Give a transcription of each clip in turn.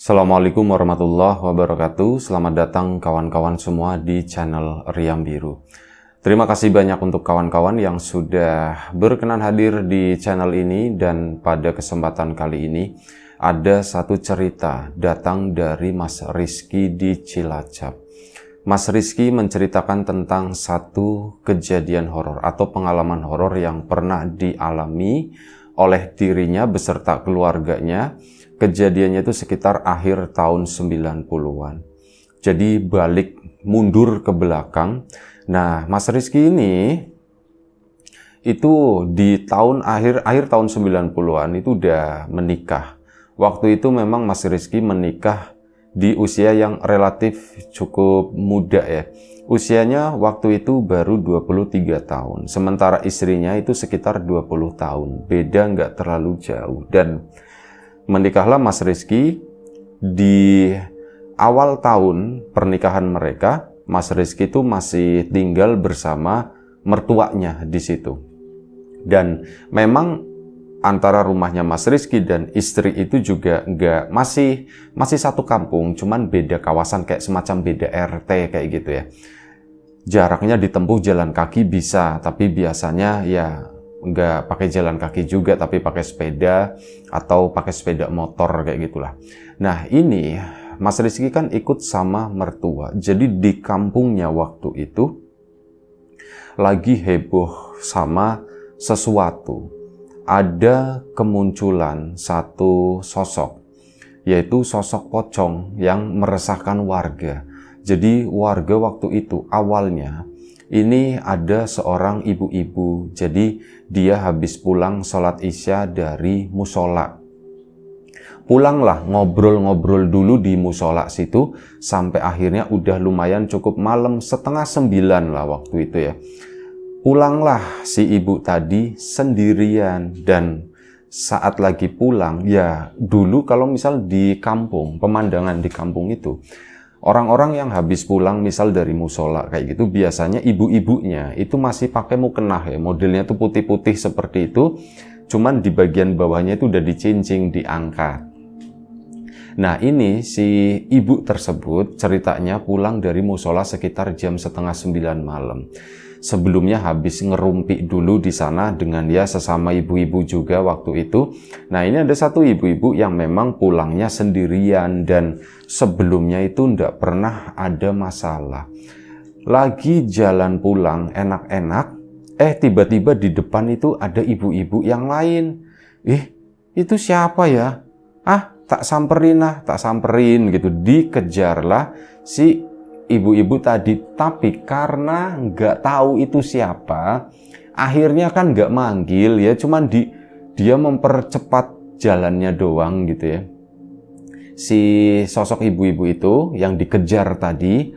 Assalamualaikum warahmatullahi wabarakatuh. Selamat datang kawan-kawan semua di channel Riam Biru. Terima kasih banyak untuk kawan-kawan yang sudah berkenan hadir di channel ini, dan pada kesempatan kali ini ada satu cerita datang dari Mas Rizky di Cilacap. Mas Rizky menceritakan tentang satu kejadian horor atau pengalaman horor yang pernah dialami oleh dirinya beserta keluarganya. Kejadiannya itu sekitar akhir tahun 90-an. Jadi balik mundur ke belakang. Nah, Mas Rizky ini itu di akhir tahun 90-an itu udah menikah. Waktu itu memang Mas Rizky menikah di usia yang relatif cukup muda ya. Usianya waktu itu baru 23 tahun. Sementara istrinya itu sekitar 20 tahun. Beda nggak terlalu jauh. Dan menikahlah Mas Rizky. Di awal tahun pernikahan mereka, Mas Rizky itu masih tinggal bersama mertuanya di situ. Dan memang antara rumahnya Mas Rizky dan istri itu juga masih satu kampung, cuman beda kawasan, kayak semacam beda RT kayak gitu ya. Jaraknya ditempuh jalan kaki bisa, tapi biasanya ya nggak pakai jalan kaki juga, tapi pakai sepeda atau pakai sepeda motor kayak gitulah. Nah, ini Mas Rizky kan ikut sama mertua. Jadi di kampungnya waktu itu lagi heboh sama sesuatu. Ada kemunculan satu sosok, yaitu sosok pocong yang meresahkan warga. Jadi warga waktu itu awalnya ini ada seorang ibu-ibu. Jadi dia habis pulang sholat isya dari musola. Pulanglah, ngobrol-ngobrol dulu di musola situ sampai akhirnya udah lumayan cukup malam, 8:30 lah waktu itu ya. Pulanglah si ibu tadi sendirian, dan saat lagi pulang ya, dulu kalau misal di kampung, pemandangan di kampung itu orang-orang yang habis pulang misal dari musola kayak gitu, biasanya ibu-ibunya itu masih pakai mukenah ya, modelnya tuh putih-putih seperti itu, cuman di bagian bawahnya itu udah dicincing, diangkat. Nah, ini si ibu tersebut ceritanya pulang dari musola sekitar jam 8:30 malam. Sebelumnya habis ngerumpi dulu di sana dengan ya sesama ibu-ibu juga waktu itu. Nah, ini ada satu ibu-ibu yang memang pulangnya sendirian, dan sebelumnya itu ndak pernah ada masalah. Lagi jalan pulang enak-enak, tiba-tiba di depan itu ada ibu-ibu yang lain. Itu siapa ya? Tak samperin gitu. Dikejarlah si ibu-ibu tadi, tapi karena nggak tahu itu siapa, akhirnya kan nggak manggil ya, cuman dia mempercepat jalannya doang gitu ya. Si sosok ibu-ibu itu yang dikejar tadi,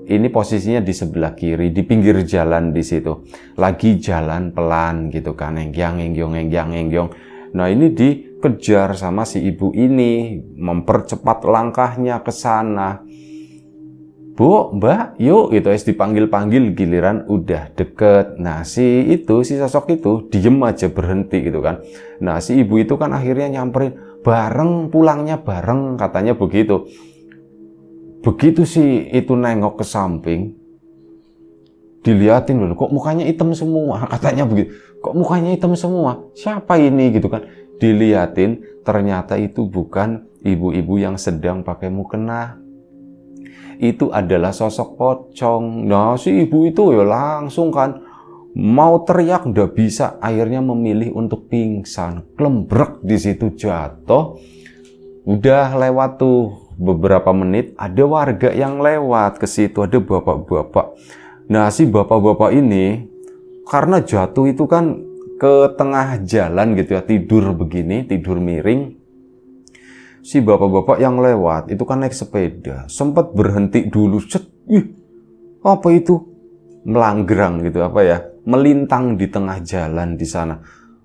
ini posisinya di sebelah kiri, di pinggir jalan di situ, lagi jalan pelan gitu kan, engyong. Nah, ini dikejar sama si ibu ini, mempercepat langkahnya ke sana. Bu, Mbak, yuk gitu, dipanggil-panggil, giliran udah deket. Nah, si sosok itu diem aja, berhenti gitu kan. Nah, si ibu itu kan akhirnya nyamperin, bareng, pulangnya bareng, katanya begitu. Begitu si itu nengok ke samping, diliatin loh, kok mukanya hitam semua, katanya begitu. Kok mukanya hitam semua? Siapa ini gitu kan? Diliatin, ternyata itu bukan ibu-ibu yang sedang pakai mukena. Itu adalah sosok pocong. Nah, si ibu itu ya langsung kan mau teriak ndak bisa, akhirnya memilih untuk pingsan, klembrek di situ, jatuh. Udah lewat tuh beberapa menit, ada warga yang lewat ke situ, ada bapak-bapak. Nah, si bapak-bapak ini karena jatuh itu kan ke tengah jalan gitu ya, tidur begini, tidur miring. Si bapak-bapak yang lewat itu kan naik sepeda, sempat berhenti dulu, apa itu? Melanggerang gitu, apa ya? Melintang di tengah jalan di sana.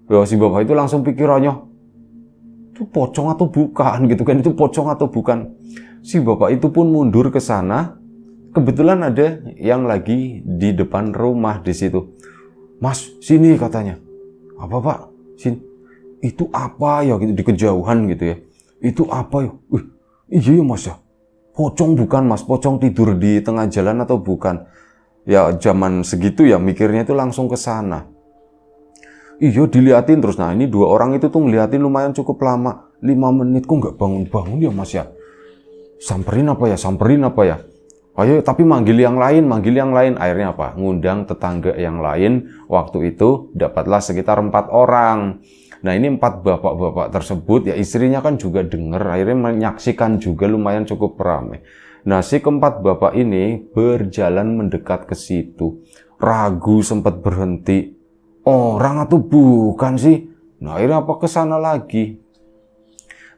Ya, si bapak itu langsung pikirannya, itu pocong atau bukan gitu kan, itu pocong atau bukan. Si bapak itu pun mundur ke sana. Kebetulan ada yang lagi di depan rumah di situ. Mas, sini katanya. Apa Pak? Sini. Itu apa ya gitu, di kejauhan gitu ya. Itu apa ya? Iya ya Mas ya, pocong bukan Mas, pocong tidur di tengah jalan atau bukan? Ya zaman segitu ya mikirnya itu langsung ke sana. Iya diliatin terus, nah ini dua orang itu tuh ngeliatin lumayan cukup lama, 5 menit kok nggak bangun-bangun ya Mas ya. Samperin apa ya, samperin apa ya. Ayo tapi manggil yang lain, manggil yang lain. Akhirnya apa? Ngundang tetangga yang lain. Waktu itu dapatlah sekitar 4 orang. Nah ini 4 bapak-bapak tersebut, ya istrinya kan juga denger, akhirnya menyaksikan juga lumayan cukup ramai. Nah si keempat bapak ini berjalan mendekat ke situ. Ragu sempat berhenti. Orang atau bukan sih? Nah akhirnya apa ke sana lagi?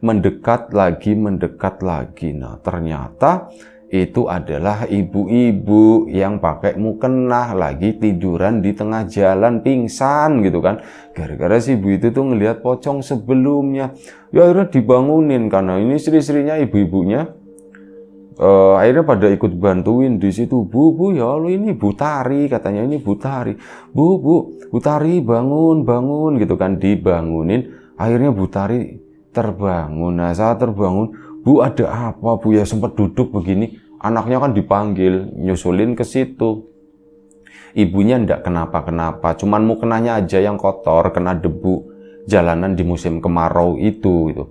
Mendekat lagi, mendekat lagi. Nah ternyata itu adalah ibu-ibu yang pakai mukena lagi tiduran di tengah jalan pingsan gitu kan. Gara-gara si ibu itu tuh ngelihat pocong sebelumnya. Ya akhirnya dibangunin karena ini istri-istrinya ibu-ibunya. Akhirnya pada ikut bantuin di situ. Bu ya Allah ini Bu Tari, katanya ini Bu Tari. Bu Tari bangun gitu kan, dibangunin. Akhirnya Bu Tari terbangun. Nah saat terbangun, Bu ada apa Bu, ya sempat duduk begini. Anaknya kan dipanggil, nyusulin ke situ. Ibunya ndak kenapa-kenapa, cuman mukenanya aja yang kotor, kena debu jalanan di musim kemarau itu gitu.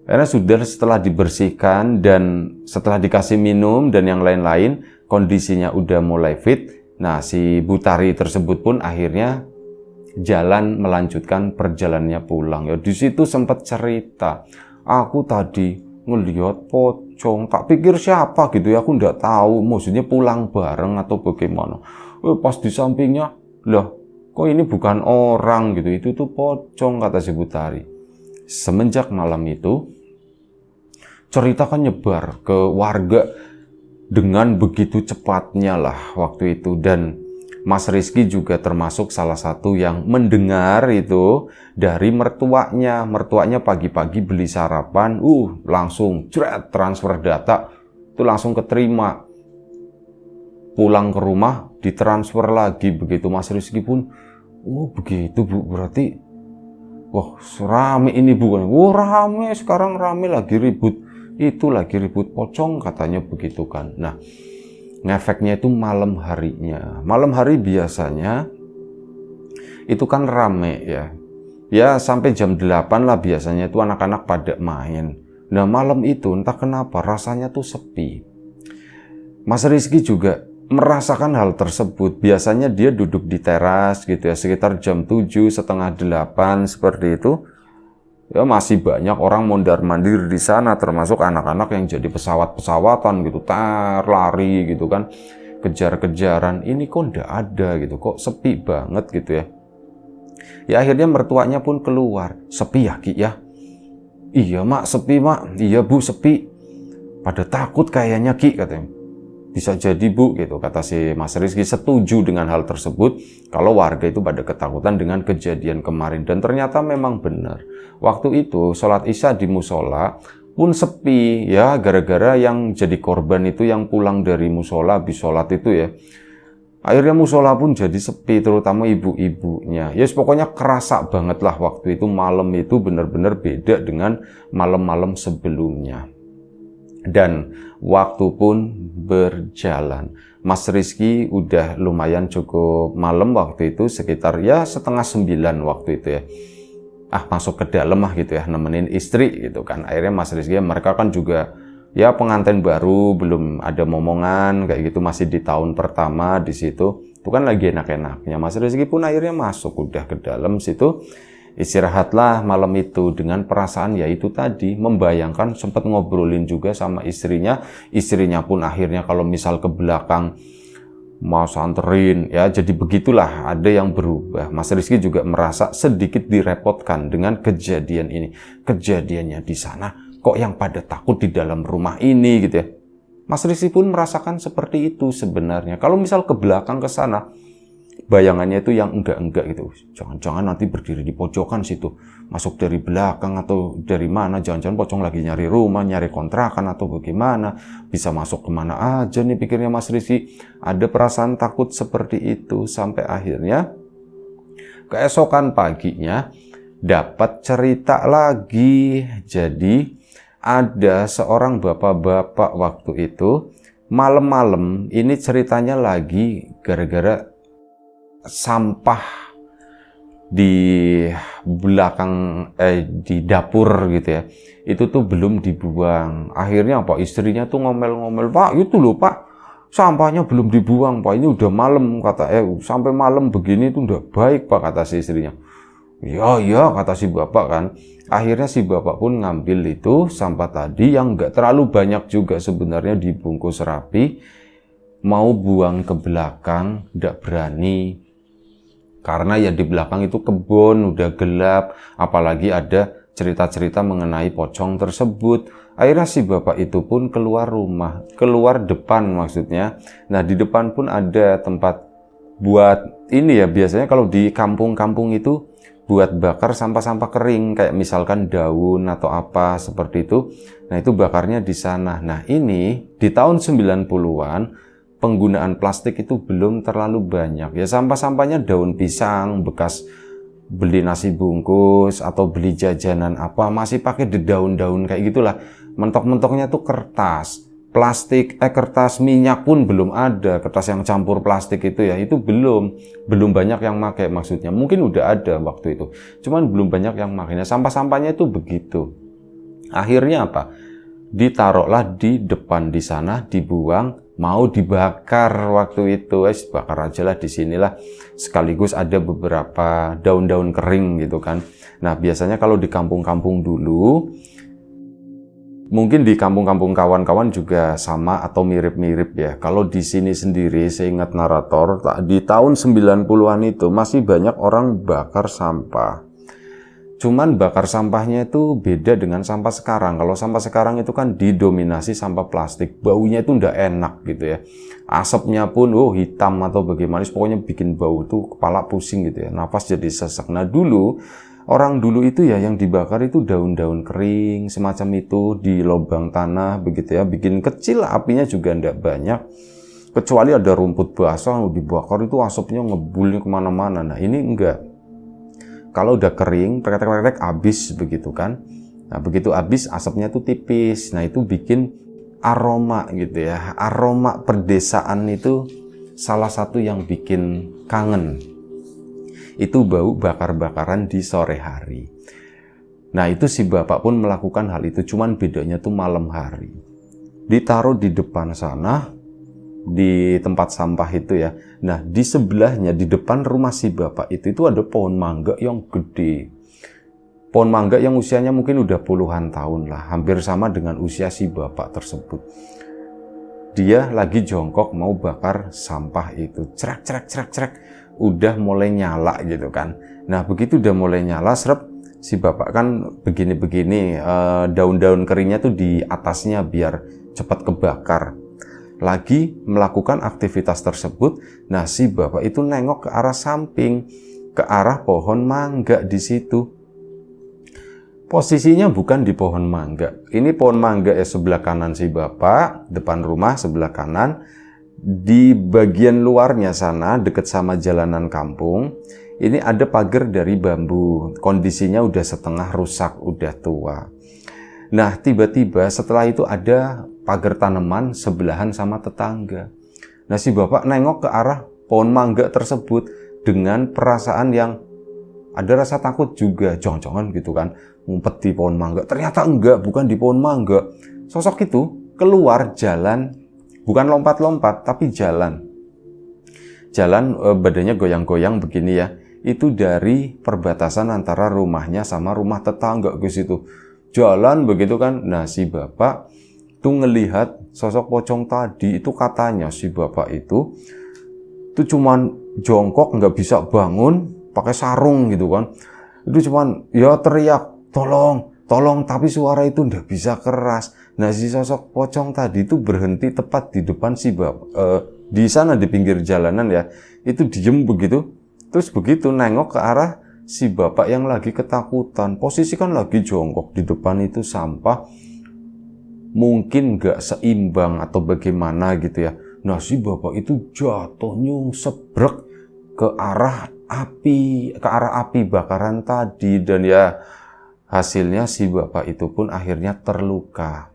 Karena sudah setelah dibersihkan dan setelah dikasih minum dan yang lain-lain, kondisinya udah mulai fit. Nah, si Bu Tari tersebut pun akhirnya jalan melanjutkan perjalanannya pulang. Ya di situ sempat cerita, aku tadi ngelihat pocong, tak pikir siapa gitu ya, aku nggak tahu, maksudnya pulang bareng atau bagaimana. Pas di sampingnya, lah kok ini bukan orang gitu, itu tuh pocong, kata si Bu Tari. Semenjak malam itu, cerita kan nyebar ke warga dengan begitu cepatnya lah waktu itu, dan Mas Rizky juga termasuk salah satu yang mendengar itu dari mertuanya. Mertuanya pagi-pagi beli sarapan, langsung transfer data, itu langsung keterima. Pulang ke rumah, ditransfer lagi begitu. Mas Rizky pun, begitu Bu, berarti, wah rame ini Bu. Rame, sekarang rame lagi ribut. Itu lagi ribut pocong katanya begitu kan. Nah, ngefeknya itu malam harinya. Malam hari biasanya itu kan rame ya. Ya sampai jam 8 lah biasanya itu anak-anak pada main. Nah malam itu entah kenapa rasanya tuh sepi. Mas Rizky juga merasakan hal tersebut. Biasanya dia duduk di teras gitu ya, sekitar jam 7, setengah 8 seperti itu. Ya masih banyak orang mondar-mandir di sana, termasuk anak-anak yang jadi pesawat-pesawatan gitu, lari gitu kan, kejar-kejaran. Ini kok ndak ada gitu, kok sepi banget gitu ya. Ya akhirnya mertuanya pun keluar. Sepi ya Ki ya? Iya Mak, sepi Mak. Iya Bu, sepi. Pada takut kayaknya Ki, katanya. Bisa jadi Bu gitu, kata si Mas Rizky. Setuju dengan hal tersebut, kalau warga itu pada ketakutan dengan kejadian kemarin. Dan ternyata memang benar. Waktu itu sholat isya di musola pun sepi ya, gara-gara yang jadi korban itu yang pulang dari musola habis sholat itu ya. Akhirnya musola pun jadi sepi, terutama ibu-ibunya. Ya pokoknya kerasa banget lah waktu itu, malam itu benar-benar beda dengan malam-malam sebelumnya. Dan waktu pun berjalan. Mas Rizky udah lumayan cukup malam waktu itu, sekitar ya 8:30 waktu itu ya. Masuk ke dalam gitu ya, nemenin istri gitu kan. Akhirnya Mas Rizky, mereka kan juga ya pengantin baru, belum ada momongan kayak gitu, masih di tahun pertama di situ. Itu kan lagi enak-enaknya. Mas Rizky pun akhirnya masuk udah ke dalam situ. Istirahatlah malam itu dengan perasaan ya itu tadi, membayangkan, sempat ngobrolin juga sama istrinya. Istrinya pun akhirnya kalau misal ke belakang mau anterin ya, jadi begitulah, ada yang berubah. Mas Rizky juga merasa sedikit direpotkan dengan kejadian ini. Kejadiannya di sana, kok yang pada takut di dalam rumah ini gitu ya. Mas Rizky pun merasakan seperti itu sebenarnya. Kalau misal ke belakang ke sana, bayangannya itu yang enggak gitu. Jangan-jangan nanti berdiri di pojokan situ, masuk dari belakang atau dari mana, jangan-jangan pocong lagi nyari rumah, nyari kontrakan atau bagaimana, bisa masuk kemana aja nih, pikirnya Mas Rizky. Ada perasaan takut seperti itu, sampai akhirnya keesokan paginya dapat cerita lagi. Jadi ada seorang bapak-bapak waktu itu, malam-malam ini ceritanya lagi gara-gara sampah di belakang di dapur gitu ya, itu tuh belum dibuang. Akhirnya apa, istrinya tuh ngomel-ngomel, "Pak, itu loh Pak, sampahnya belum dibuang Pak, ini udah malam," kata, "sampai malam begini tuh udah baik Pak," kata si istrinya. "Ya, kata si bapak kan. Akhirnya si bapak pun ngambil itu sampah tadi yang nggak terlalu banyak juga sebenarnya, dibungkus rapi, mau buang ke belakang, nggak berani. Karena ya di belakang itu kebun, udah gelap, apalagi ada cerita-cerita mengenai pocong tersebut. Akhirnya si bapak itu pun keluar rumah, keluar depan maksudnya. Nah, di depan pun ada tempat buat ini ya, biasanya kalau di kampung-kampung itu buat bakar sampah-sampah kering, kayak misalkan daun atau apa seperti itu. Nah, itu bakarnya di sana. Nah, ini di tahun 90-an penggunaan plastik itu belum terlalu banyak. Ya sampah-sampahnya daun pisang, bekas beli nasi bungkus atau beli jajanan apa, masih pakai daun-daun kayak gitulah. Mentok-mentoknya tuh kertas, plastik, kertas minyak pun belum ada, kertas yang campur plastik itu ya, itu belum banyak yang pakai maksudnya. Mungkin udah ada waktu itu, cuman belum banyak yang makainya. Sampah-sampahnya itu begitu. Akhirnya apa? Ditaruhlah di depan di sana, dibuang, mau dibakar waktu itu, bakar aja lah di sinilah, sekaligus ada beberapa daun-daun kering gitu kan. Nah, biasanya kalau di kampung-kampung dulu, mungkin di kampung-kampung kawan-kawan juga sama atau mirip-mirip ya. Kalau di sini sendiri, seingat narator, di tahun 90-an itu masih banyak orang bakar sampah. Cuman bakar sampahnya itu beda dengan sampah sekarang. Kalau sampah sekarang itu kan didominasi sampah plastik. Baunya itu ndak enak gitu ya. Asapnya pun hitam atau bagaimana. Pokoknya bikin bau tuh kepala pusing gitu ya. Napas jadi sesak. Nah dulu, orang dulu itu ya yang dibakar itu daun-daun kering semacam itu di lubang tanah begitu ya. Bikin kecil, apinya juga ndak banyak. Kecuali ada rumput basah dibakar itu asapnya ngebul kemana-mana. Nah ini enggak. Kalau udah kering, pretek-pretek habis begitu kan. Nah, begitu habis asapnya tuh tipis. Nah, itu bikin aroma gitu ya. Aroma perdesaan itu salah satu yang bikin kangen. Itu bau bakar-bakaran di sore hari. Nah, itu si bapak pun melakukan hal itu, cuman bedanya tuh malam hari. Ditaruh di depan sana, di tempat sampah itu ya. Nah, di sebelahnya, di depan rumah si bapak itu ada pohon mangga yang gede. Pohon mangga yang usianya mungkin udah puluhan tahun lah, hampir sama dengan usia si bapak tersebut. Dia lagi jongkok mau bakar sampah itu. Cerak. Udah mulai nyala gitu kan. Nah, begitu udah mulai nyala, serep, si bapak kan begini-begini, daun-daun keringnya tuh di atasnya biar cepat kebakar. Lagi melakukan aktivitas tersebut, nah si bapak itu nengok ke arah samping, ke arah pohon mangga di situ. Posisinya bukan di pohon mangga. Ini pohon mangga ya sebelah kanan si bapak, depan rumah sebelah kanan. Di bagian luarnya sana, dekat sama jalanan kampung, ini ada pagar dari bambu. Kondisinya udah setengah rusak, udah tua. Nah, tiba-tiba setelah itu ada pagar tanaman sebelahan sama tetangga. Nah, si bapak nengok ke arah pohon mangga tersebut dengan perasaan yang ada rasa takut juga. Jangan-jangan gitu kan, ngumpet di pohon mangga. Ternyata enggak, bukan di pohon mangga. Sosok itu keluar jalan, bukan lompat-lompat, tapi jalan. Jalan badannya goyang-goyang begini ya. Itu dari perbatasan antara rumahnya sama rumah tetangga ke situ. Jalan begitu kan. Nah, si bapak tuh ngelihat sosok pocong tadi. Itu katanya si bapak itu cuman jongkok, nggak bisa bangun, pakai sarung gitu kan. Itu cuman ya teriak, tolong, tapi suara itu nggak bisa keras. Nah, si sosok pocong tadi itu berhenti tepat di depan si bapak, di sana di pinggir jalanan ya. Itu diem begitu. Terus begitu nengok ke arah si bapak yang lagi ketakutan. Posisi kan lagi jongkok di depan itu sampah. Mungkin gak seimbang atau bagaimana gitu ya. Nah, si bapak itu jatuh nyungsebrek ke arah api bakaran tadi. Dan ya hasilnya si bapak itu pun akhirnya terluka,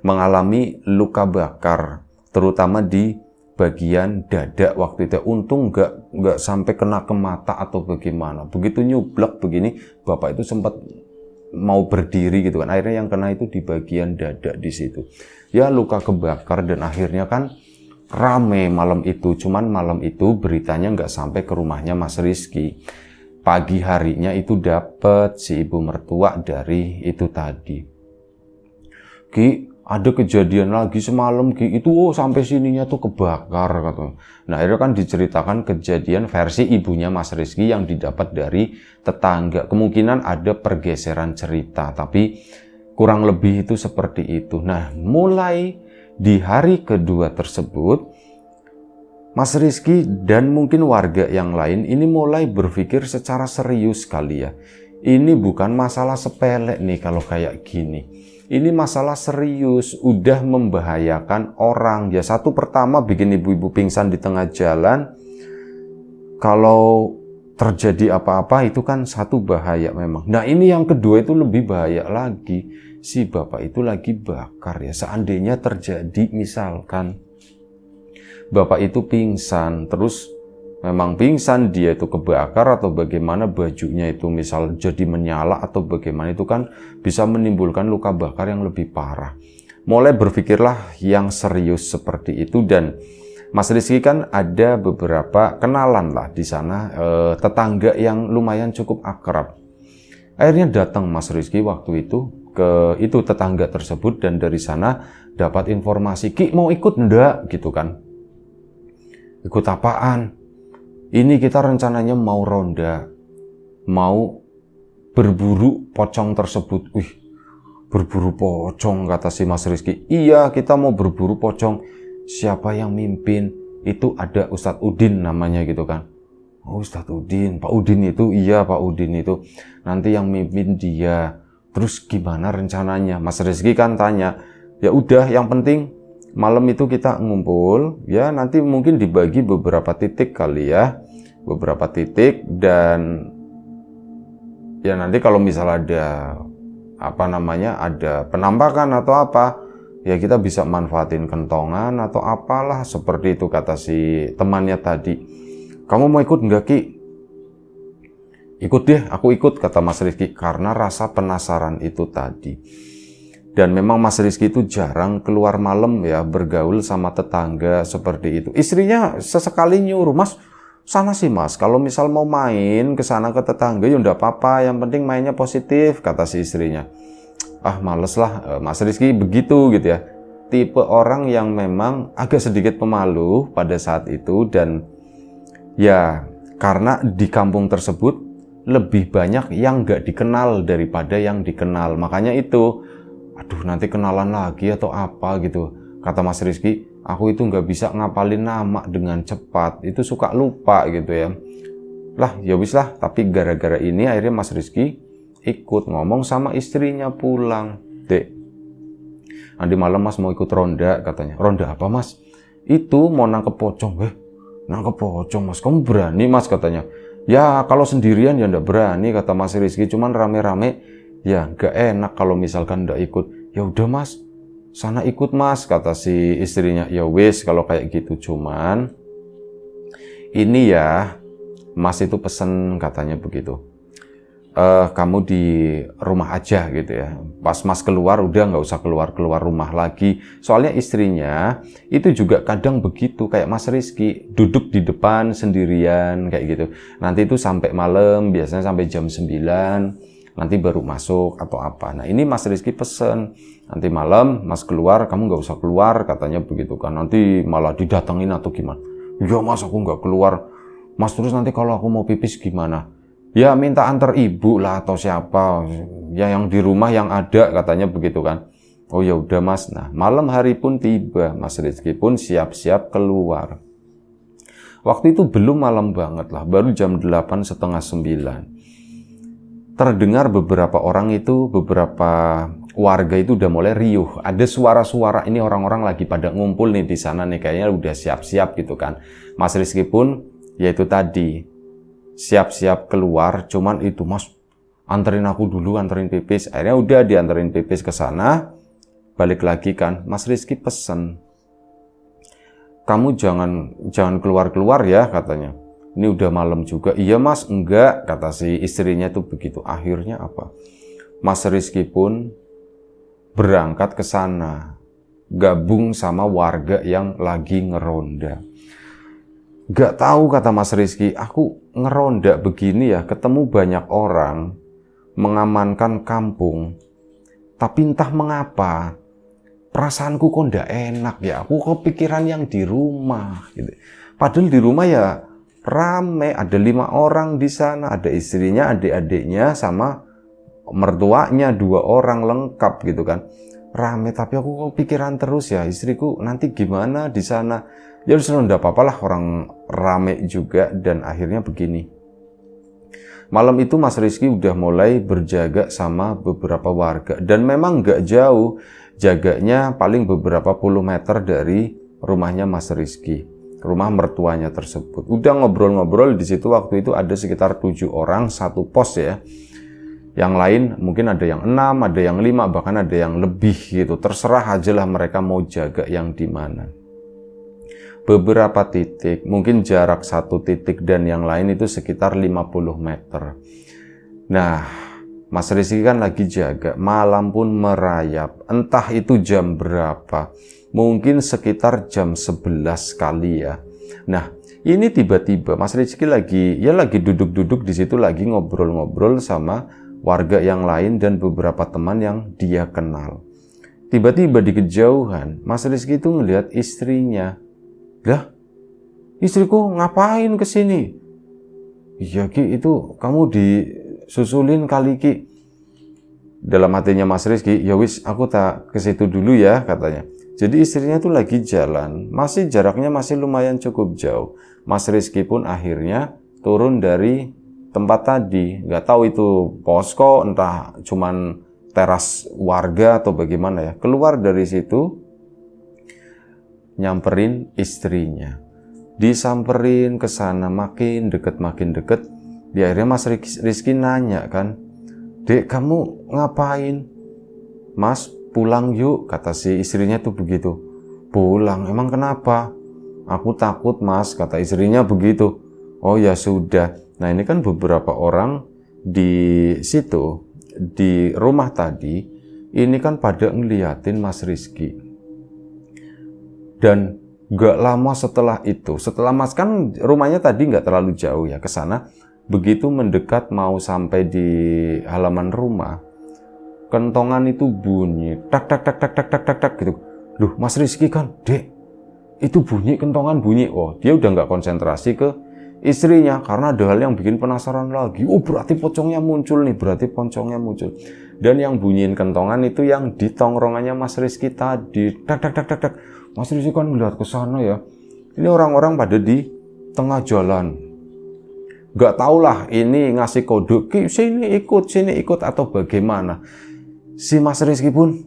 mengalami luka bakar, terutama di bagian dada waktu itu. Untung nggak sampai kena ke mata atau bagaimana. Begitu nyublak begini, bapak itu sempat mau berdiri gitu kan. Akhirnya yang kena itu di bagian dada di situ. Ya luka kebakar dan akhirnya kan rame malam itu. Cuman malam itu beritanya nggak sampai ke rumahnya Mas Rizky. Pagi harinya itu dapat si ibu mertua dari itu tadi. Ki, ada kejadian lagi semalam Ki, itu sampai sininya tuh kebakar katanya. Nah itu kan diceritakan kejadian versi ibunya Mas Rizky yang didapat dari tetangga. Kemungkinan ada pergeseran cerita, tapi kurang lebih itu seperti itu. Nah mulai di hari kedua tersebut, Mas Rizky dan mungkin warga yang lain ini mulai berpikir secara serius kali ya. Ini bukan masalah sepele nih kalau kayak gini. Ini masalah serius, udah membahayakan orang. Ya satu pertama bikin ibu-ibu pingsan di tengah jalan. Kalau terjadi apa-apa itu kan satu bahaya memang. Nah ini yang kedua itu lebih bahaya lagi. Si bapak itu lagi bakar ya. Seandainya terjadi misalkan bapak itu pingsan, terus memang pingsan dia itu kebakar atau bagaimana bajunya itu misal jadi menyala atau bagaimana, itu kan bisa menimbulkan luka bakar yang lebih parah. Mulai berpikirlah yang serius seperti itu dan Mas Rizky kan ada beberapa kenalan lah di sana, tetangga yang lumayan cukup akrab. Akhirnya datang Mas Rizky waktu itu ke itu tetangga tersebut dan dari sana dapat informasi, Ki mau ikut ndak gitu kan. Ikut apaan? Ini kita rencananya mau ronda, mau berburu pocong tersebut. Wih, berburu pocong kata si Mas Rizky. Iya, kita mau berburu pocong. Siapa yang mimpin? Itu ada Ustadz Udin namanya gitu kan. Oh Ustadz Udin, Pak Udin itu, iya Pak Udin itu. Nanti yang mimpin dia. Terus gimana rencananya? Mas Rizky kan tanya, ya udah yang penting malam itu kita ngumpul, ya nanti mungkin dibagi beberapa titik kali ya. Beberapa titik dan ya nanti kalau misal ada apa namanya, ada penampakan atau apa, ya kita bisa manfaatin kentongan atau apalah seperti itu kata si temannya tadi. Kamu mau ikut nggak Ki? Ikut deh, aku ikut kata Mas Rizky karena rasa penasaran itu tadi. Dan memang Mas Rizky itu jarang keluar malam ya, bergaul sama tetangga seperti itu. Istrinya sesekali nyuruh, Mas, sana sih Mas, kalau misal mau main ke sana ke tetangga ya udah apa-apa, yang penting mainnya positif, kata si istrinya. Ah males lah, Mas Rizky begitu gitu ya. Tipe orang yang memang agak sedikit pemalu pada saat itu dan ya karena di kampung tersebut lebih banyak yang nggak dikenal daripada yang dikenal. Makanya itu, aduh nanti kenalan lagi atau apa gitu. Kata Mas Rizky, aku itu nggak bisa ngapalin nama dengan cepat. Itu suka lupa gitu ya. Lah ya wis lah, tapi gara-gara ini akhirnya Mas Rizky ikut ngomong sama istrinya pulang. Dek, nanti malam Mas mau ikut ronda katanya. Ronda apa Mas? Itu mau nangkep pocong. Nangkep pocong Mas, kamu berani Mas katanya. Ya kalau sendirian ya nggak berani kata Mas Rizky. Cuman rame-rame ya nggak enak kalau misalkan nggak ikut. Ya udah Mas, sana ikut Mas kata si istrinya. Ya wis kalau kayak gitu, cuman ini ya Mas itu pesen katanya begitu. Kamu di rumah aja gitu ya. Pas Mas keluar udah nggak usah keluar rumah lagi. Soalnya istrinya itu juga kadang begitu kayak Mas Rizky, duduk di depan sendirian kayak gitu. Nanti itu sampai malam, biasanya sampai jam 9. Nanti baru masuk atau apa. Nah ini Mas Rizky pesen, nanti malam Mas keluar, kamu nggak usah keluar katanya begitu kan. Nanti malah didatengin atau gimana. Ya Mas aku nggak keluar. Mas terus nanti kalau aku mau pipis gimana? Ya minta antar ibu lah atau siapa. Ya yang di rumah yang ada katanya begitu kan. Oh ya udah Mas. Nah malam hari pun tiba, Mas Rizky pun siap-siap keluar. Waktu itu belum malam banget lah, baru jam 8:30, 9. Terdengar beberapa orang itu, beberapa warga itu udah mulai riuh. Ada suara-suara, ini orang-orang lagi pada ngumpul nih di sana nih, kayaknya udah siap-siap gitu kan. Mas Rizky pun, yaitu tadi, siap-siap keluar, cuman itu Mas, anterin aku dulu, anterin pipis. Akhirnya udah dianterin pipis ke sana. Balik lagi kan, Mas Rizky pesen, kamu jangan keluar-keluar ya katanya. Ini udah malam juga. Iya Mas, enggak, kata si istrinya tuh begitu. Akhirnya apa? Mas Rizky pun berangkat ke sana, gabung sama warga yang lagi ngeronda. Gak tahu, kata Mas Rizky, aku ngeronda begini ya, ketemu banyak orang, mengamankan kampung, tapi entah mengapa, perasaanku kok ndak enak ya, aku kepikiran yang di rumah. Gitu. Padahal di rumah ya rame, ada 5 orang di sana, ada istrinya, adik-adiknya, sama mertuanya 2 orang lengkap gitu kan. Rame, tapi aku kepikiran terus ya, istriku nanti gimana di sana. Ya udah enggak apa-apa lah, orang rame juga. Dan akhirnya begini, malam itu Mas Rizky udah mulai berjaga sama beberapa warga, dan memang nggak jauh, jaganya paling beberapa puluh meter dari rumahnya Mas Rizky, rumah mertuanya tersebut. Udah ngobrol-ngobrol di situ, waktu itu ada sekitar 7 orang satu pos ya. Yang lain mungkin ada yang 6, ada yang 5, bahkan ada yang lebih gitu. Terserah aja lah mereka mau jaga yang di mana. Beberapa titik, mungkin jarak 1 titik dan yang lain itu sekitar 50 meter. Nah, Mas Rizky kan lagi jaga, malam pun merayap. Entah itu jam berapa, mungkin sekitar jam 11 kali ya. Nah, ini tiba-tiba Mas Rizky lagi duduk-duduk di situ, lagi ngobrol-ngobrol sama warga yang lain dan beberapa teman yang dia kenal. Tiba-tiba di kejauhan, Mas Rizky itu ngelihat istrinya. Lah, istriku ngapain kesini? Iya Ki, itu kamu disusulin kali Ki. Dalam hatinya Mas Rizky, ya wis aku tak ke situ dulu ya katanya. Jadi istrinya tuh lagi jalan, jaraknya masih lumayan cukup jauh. Mas Rizky pun akhirnya turun dari tempat tadi. Nggak tahu itu posko, entah cuman teras warga atau bagaimana ya. Keluar dari situ, nyamperin istrinya. Disamperin ke sana, makin deket. Di akhirnya Mas Rizky nanya kan, Dek, kamu ngapain? Mas, pulang yuk, kata si istrinya tuh begitu. Pulang, emang kenapa? Aku takut Mas, kata istrinya begitu. Oh ya sudah. Nah ini kan beberapa orang di situ, di rumah tadi, ini kan pada ngeliatin Mas Rizky. Dan gak lama setelah itu, setelah Mas kan rumahnya tadi gak terlalu jauh ya ke sana, begitu mendekat mau sampai di halaman rumah, kentongan itu bunyi, tak gitu. Loh Mas Rizky kan, Dek, itu bunyi, kentongan bunyi. Oh dia udah gak konsentrasi ke istrinya karena ada hal yang bikin penasaran lagi. Oh berarti pocongnya muncul nih, Dan yang bunyiin kentongan itu yang di tongkrongannya Mas Rizky tadi, tak. Mas Rizky kan melihat ke sana ya. Ini orang-orang pada di tengah jalan. Gak tahulah ini ngasih kode, Ki, sini ikut atau bagaimana. Si Mas Rizky pun,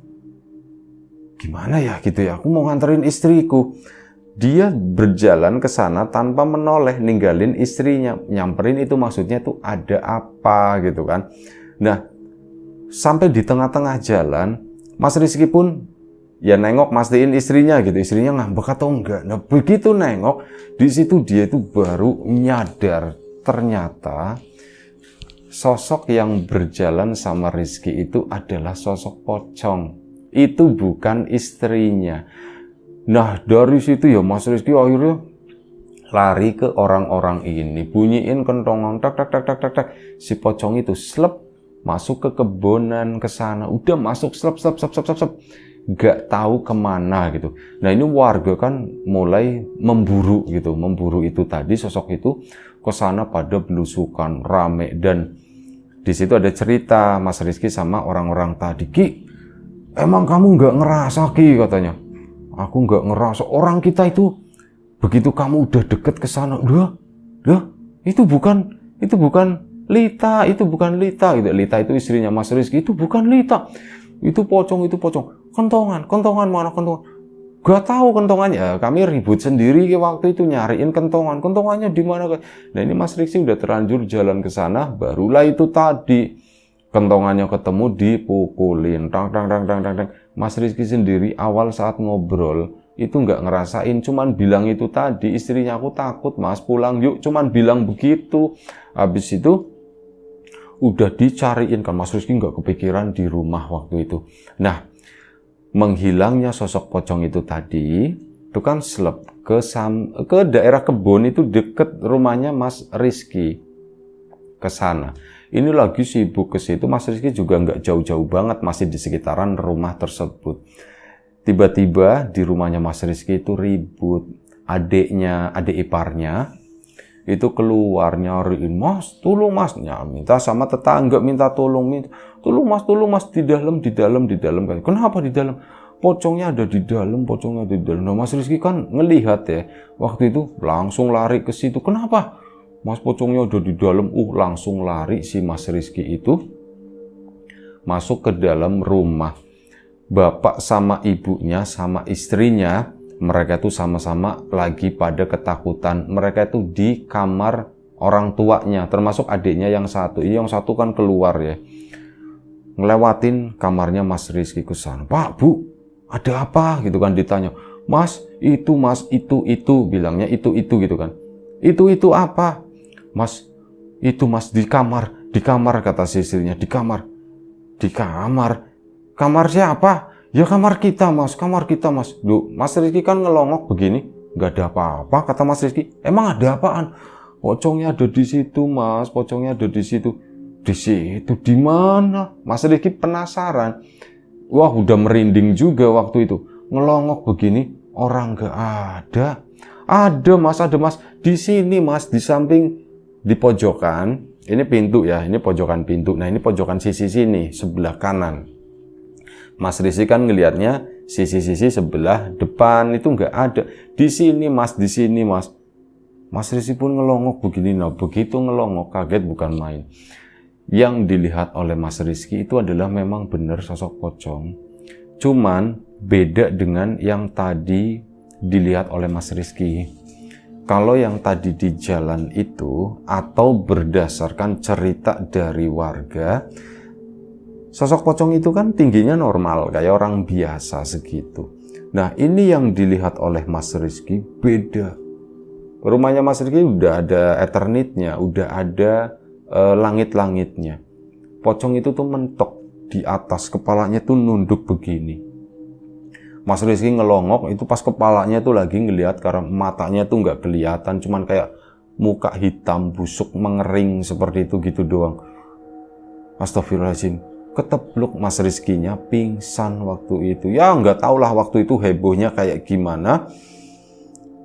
gimana ya gitu ya, aku mau nganterin istriku. Dia berjalan ke sana tanpa menoleh, ninggalin istrinya. Nyamperin itu maksudnya tuh ada apa gitu kan. Nah, sampai di tengah-tengah jalan, Mas Rizky pun ya nengok, mastiin istrinya gitu, istrinya ngambek atau enggak. Nah begitu nengok, di situ dia itu baru nyadar ternyata sosok yang berjalan sama Rizky itu adalah sosok pocong. Itu bukan istrinya. Nah dari situ ya Mas Rizky akhirnya lari ke orang-orang ini, bunyiin kentongan, tak. Si pocong itu slep masuk ke kebonan ke sana, udah masuk slep. Gak tahu kemana gitu. Nah ini warga kan mulai memburu itu tadi, sosok itu ke sana pada belusukan rame. Dan di situ ada cerita Mas Rizky sama orang-orang tadi, Ki, emang kamu nggak ngerasa Ki, katanya. Aku nggak ngerasa, orang kita itu begitu kamu udah deket ke sana, udah itu bukan Lita gitu. Lita itu istrinya Mas Rizky, itu bukan Lita. Itu pocong. Kentongan mana kentongan? Gak tahu kentongannya. Kami ribut sendiri waktu itu nyariin kentongannya di mana. Nah ini Mas Rizky udah terlanjur jalan ke sana, barulah itu tadi kentongannya ketemu dipukulin. Tang. Mas Rizky sendiri awal saat ngobrol itu nggak ngerasain, cuman bilang itu tadi, istrinya aku takut mas, pulang yuk, cuman bilang begitu. Habis itu udah dicariin kan, Mas Rizky nggak kepikiran di rumah waktu itu. Nah, menghilangnya sosok pocong itu tadi, itu kan seleb ke daerah kebun itu deket rumahnya Mas Rizky, ke sana. Ini lagi sibuk ke situ, Mas Rizky juga nggak jauh-jauh banget, masih di sekitaran rumah tersebut. Tiba-tiba di rumahnya Mas Rizky itu ribut, adik iparnya itu keluar nyariin, mas tolong mas, minta sama tetangga, minta tolong mas, di dalam. Kenapa di dalam? Pocongnya ada di dalam. Nah, Mas Rizky kan ngelihat ya, waktu itu langsung lari ke situ. Kenapa? Mas, pocongnya ada di dalam. Langsung lari si Mas Rizky itu masuk ke dalam rumah. Bapak sama ibunya sama istrinya, mereka itu sama-sama lagi pada ketakutan. Mereka itu di kamar orang tuanya, termasuk adiknya yang satu. Yang satu kan keluar ya, ngelewatin kamarnya Mas Rizky ke sana. Pak, Bu, ada apa? Gitu kan ditanya. Mas, itu, bilangnya itu gitu kan. Itu apa? Mas, itu mas di kamar, kata si istrinya, di kamar. Kamar siapa? Ya kamar kita mas. Duh, Mas Rizky kan ngelongok begini, nggak ada apa-apa, kata Mas Rizky. Emang ada apaan? Pocongnya ada di situ mas, Di situ di mana? Mas Rizky penasaran. Wah, udah merinding juga waktu itu. Ngelongok begini, orang nggak ada. Ada mas, di sini mas, di samping, di pojokan. Ini pintu ya, ini pojokan pintu. Nah, ini pojokan sisi sini, sebelah kanan. Mas Rizky kan ngelihatnya sisi-sisi sebelah depan itu nggak ada. Di sini mas. Mas Rizky pun ngelongok begini. Nah, begitu ngelongok, kaget bukan main. Yang dilihat oleh Mas Rizky itu adalah memang benar sosok pocong. Cuman beda dengan yang tadi dilihat oleh Mas Rizky. Kalau yang tadi di jalan itu, atau berdasarkan cerita dari warga, sosok pocong itu kan tingginya normal, kayak orang biasa segitu. Nah, ini yang dilihat oleh Mas Rizky beda. Rumahnya Mas Rizky udah ada Eternitnya, udah ada langit-langitnya. Pocong itu tuh mentok di atas, kepalanya tuh nunduk begini. Mas Rizky ngelongok, itu pas kepalanya tuh lagi ngelihat, karena matanya tuh nggak kelihatan, cuman kayak muka hitam, busuk, mengering seperti itu gitu doang. Astagfirullahaladzim. Keteblok Mas Rizky-nya pingsan waktu itu. Ya nggak tahulah waktu itu hebohnya kayak gimana.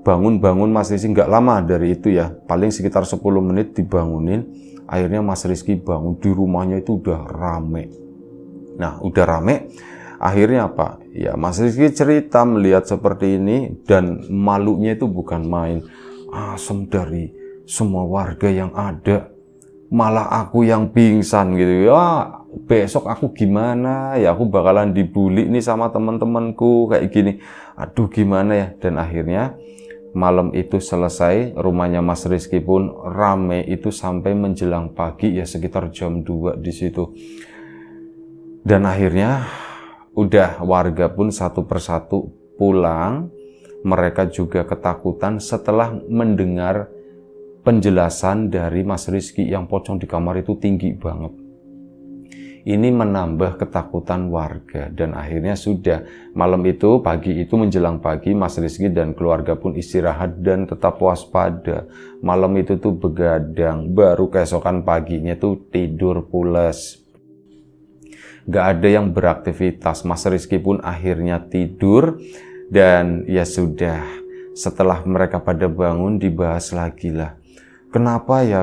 Bangun Mas Rizky nggak lama dari itu ya. Paling sekitar 10 menit dibangunin. Akhirnya Mas Rizky bangun, di rumahnya itu udah rame. Nah, udah rame. Akhirnya apa? Ya Mas Rizky cerita melihat seperti ini dan malunya itu bukan main. Asem dari semua warga yang ada. Malah aku yang pingsan gitu ya. Besok aku gimana ya, aku bakalan dibully nih sama teman-temanku kayak gini. Aduh gimana ya. Dan akhirnya malam itu selesai, rumahnya Mas Rizky pun rame itu sampai menjelang pagi ya, sekitar jam 2 di situ. Dan akhirnya udah warga pun satu persatu pulang. Mereka juga ketakutan setelah mendengar penjelasan dari Mas Rizky yang pocong di kamar itu tinggi banget. Ini menambah ketakutan warga dan akhirnya sudah malam itu, pagi itu menjelang pagi, Mas Rizky dan keluarga pun istirahat dan tetap waspada. Malam itu tuh begadang, baru keesokan paginya tuh tidur pules. Gak ada yang beraktivitas. Mas Rizky pun akhirnya tidur dan ya sudah, setelah mereka pada bangun dibahas lagi lah. Kenapa ya?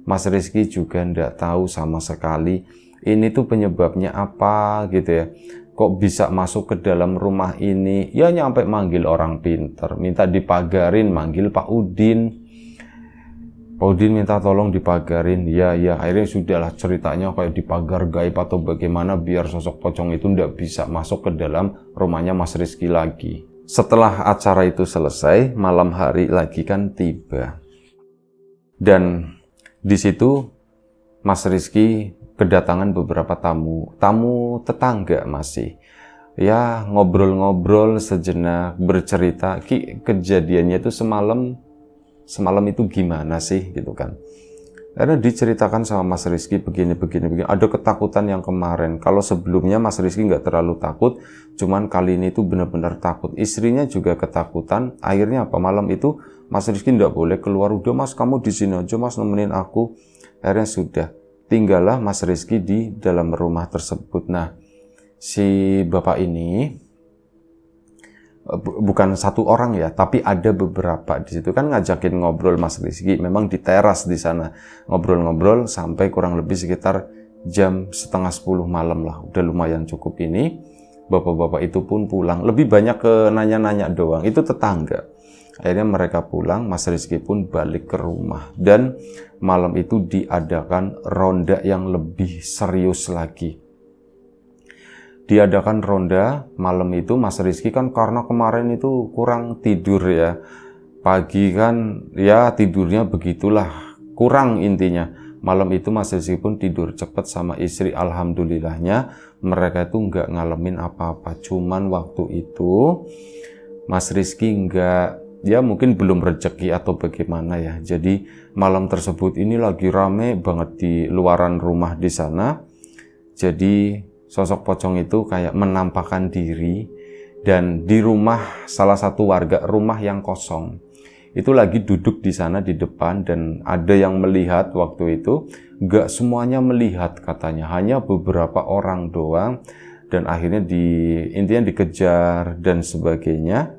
Mas Rizky juga ndak tahu sama sekali ini tuh penyebabnya apa gitu ya. Kok bisa masuk ke dalam rumah ini? Ya nyampe manggil orang pinter, minta dipagarin, manggil Pak Udin. Pak Udin minta tolong dipagarin. Ya akhirnya sudahlah, ceritanya kayak dipagar gaib atau bagaimana biar sosok pocong itu ndak bisa masuk ke dalam rumahnya Mas Rizky lagi. Setelah acara itu selesai, malam hari lagi kan tiba. Dan di situ Mas Rizky kedatangan beberapa tamu tetangga masih. Ya, ngobrol-ngobrol sejenak, bercerita, kejadiannya itu semalam itu gimana sih gitu kan. Karena diceritakan sama Mas Rizky begini. Ada ketakutan yang kemarin. Kalau sebelumnya Mas Rizky nggak terlalu takut, cuman kali ini tuh benar-benar takut. Istrinya juga ketakutan. Akhirnya apa? Malam itu Mas Rizky nggak boleh keluar. Udah Mas, kamu di sini aja Mas, nemenin aku. Akhirnya sudah. Tinggallah Mas Rizky di dalam rumah tersebut. Nah, si bapak ini bukan satu orang ya, tapi ada beberapa di situ kan ngajakin ngobrol Mas Rizky. Memang di teras di sana ngobrol-ngobrol sampai kurang lebih sekitar jam 9:30 malam lah. Udah lumayan cukup ini. Bapak-bapak itu pun pulang. Lebih banyak ke nanya-nanya doang. Itu tetangga. Akhirnya mereka pulang, Mas Rizky pun balik ke rumah. Dan malam itu diadakan ronda yang lebih serius lagi. Diadakan ronda malam itu, Mas Rizky kan karena kemarin itu kurang tidur ya. Pagi kan ya tidurnya begitulah, kurang intinya. Malam itu Mas Rizky pun tidur cepat sama istri. Alhamdulillahnya mereka itu nggak ngalamin apa-apa. Cuman waktu itu Mas Rizky nggak, ya mungkin belum rezeki atau bagaimana ya. Jadi malam tersebut ini lagi rame banget di luaran rumah di sana. Jadi sosok pocong itu kayak menampakkan diri dan di rumah salah satu warga, rumah yang kosong. Itu lagi duduk di sana di depan dan ada yang melihat waktu itu. Nggak semuanya melihat katanya, hanya beberapa orang doang. Dan akhirnya intinya dikejar dan sebagainya.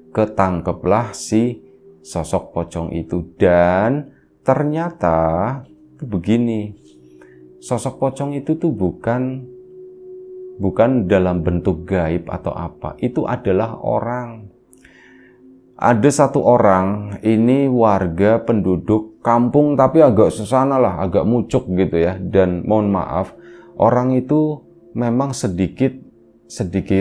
Ketangkeplah si sosok pocong itu dan ternyata begini, sosok pocong itu tuh bukan dalam bentuk gaib atau apa, itu adalah orang. Ada satu orang, ini warga penduduk kampung tapi agak sesana lah, agak mucuk gitu ya. Dan mohon maaf, orang itu memang sedikit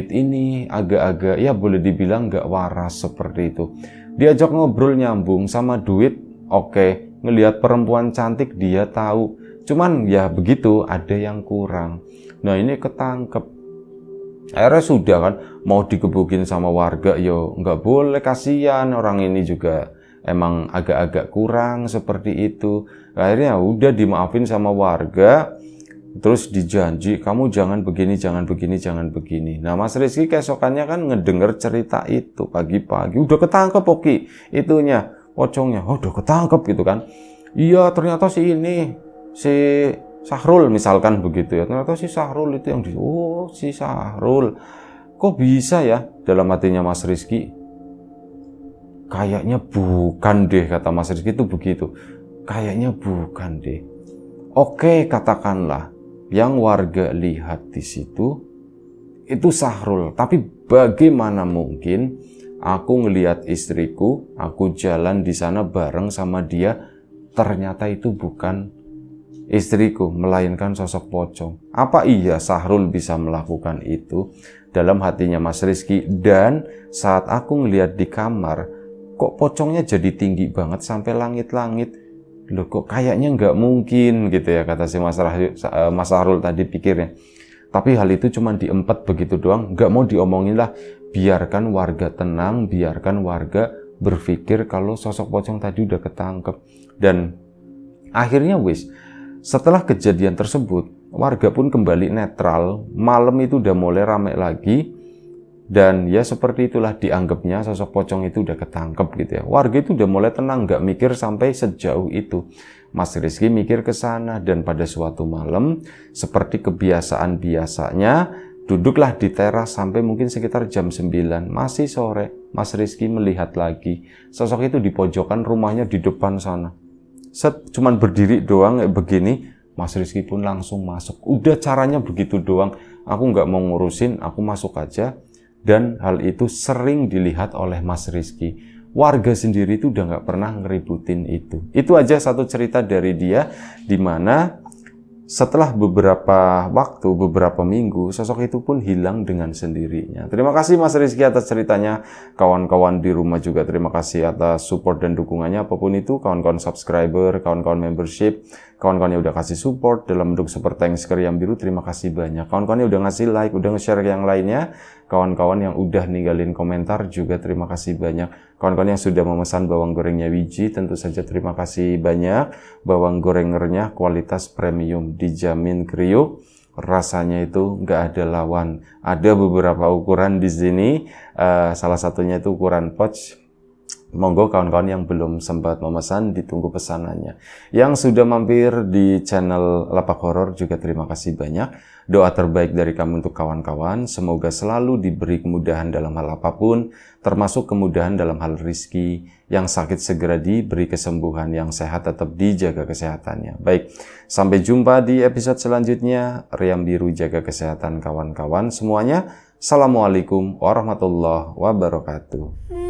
ini agak-agak ya boleh dibilang gak waras seperti itu. Diajak ngobrol nyambung, sama duit oke, ngelihat perempuan cantik dia tahu, cuman ya begitu, ada yang kurang. Nah ini ketangkep. Akhirnya sudah kan, mau dikebukin sama warga, yo nggak boleh, kasihan orang ini juga emang agak-agak kurang seperti itu. Akhirnya udah dimaafin sama warga. Terus dijanji, kamu jangan begini. Nah Mas Rizky keesokannya kan ngedenger cerita itu pagi-pagi. Udah ketangkep Oki, itunya, pocongnya. Oh udah ketangkep gitu kan. Iya ternyata si Sahrul misalkan begitu ya. Ternyata si Sahrul itu yang si Sahrul. Kok bisa ya? Dalam hatinya Mas Rizky. Kayaknya bukan deh, kata Mas Rizky itu begitu. Kayaknya bukan deh. Oke, katakanlah yang warga lihat di situ itu Sahrul, tapi bagaimana mungkin aku ngelihat istriku, aku jalan di sana bareng sama dia, ternyata itu bukan istriku, melainkan sosok pocong. Apa iya Sahrul bisa melakukan itu? Dalam hatinya Mas Rizky. Dan saat aku ngelihat di kamar, kok pocongnya jadi tinggi banget sampai langit-langit. Loh kok kayaknya nggak mungkin gitu ya, kata si Mas Sahrul tadi pikirnya. Tapi hal itu cuma diempet begitu doang, nggak mau diomongin lah. Biarkan warga tenang, biarkan warga berpikir kalau sosok pocong tadi udah ketangkep. Dan akhirnya setelah kejadian tersebut, warga pun kembali netral. Malam itu udah mulai ramai lagi. Dan ya seperti itulah dianggapnya sosok pocong itu udah ketangkep gitu ya. Warga itu udah mulai tenang, nggak mikir sampai sejauh itu. Mas Rizky mikir ke sana dan pada suatu malam seperti kebiasaan biasanya duduklah di teras sampai mungkin sekitar jam 9. Masih sore, Mas Rizky melihat lagi sosok itu di pojokan rumahnya di depan sana. Cuman berdiri doang kayak begini, Mas Rizky pun langsung masuk. Udah caranya begitu doang. Aku nggak mau ngurusin, aku masuk aja. Dan hal itu sering dilihat oleh Mas Rizky. Warga sendiri itu udah nggak pernah ngeributin itu. Itu aja satu cerita dari dia, dimana setelah beberapa waktu, beberapa minggu, sosok itu pun hilang dengan sendirinya. Terima kasih Mas Rizky atas ceritanya. Kawan-kawan di rumah juga terima kasih atas support dan dukungannya. Apapun itu, kawan-kawan subscriber, kawan-kawan membership, kawan-kawan yang udah kasih support dalam bentuk super thanks ke Riam Biru, terima kasih banyak. Kawan-kawan yang udah ngasih like, udah nge-share yang lainnya, kawan-kawan yang udah ninggalin komentar juga terima kasih banyak. Kawan-kawan yang sudah memesan bawang gorengnya Wiji, tentu saja terima kasih banyak. Bawang gorengernya kualitas premium, dijamin kriuk, rasanya itu nggak ada lawan. Ada beberapa ukuran di sini, salah satunya itu ukuran pouch. Monggo kawan-kawan yang belum sempat memesan, ditunggu pesanannya. Yang sudah mampir di channel Lapak Horor juga terima kasih banyak. Doa terbaik dari kami untuk kawan-kawan, semoga selalu diberi kemudahan dalam hal apapun, termasuk kemudahan dalam hal rizki. Yang sakit segera diberi kesembuhan, yang sehat tetap dijaga kesehatannya. Baik, sampai jumpa di episode selanjutnya. Riam Biru jaga kesehatan kawan-kawan semuanya. Assalamualaikum warahmatullahi wabarakatuh.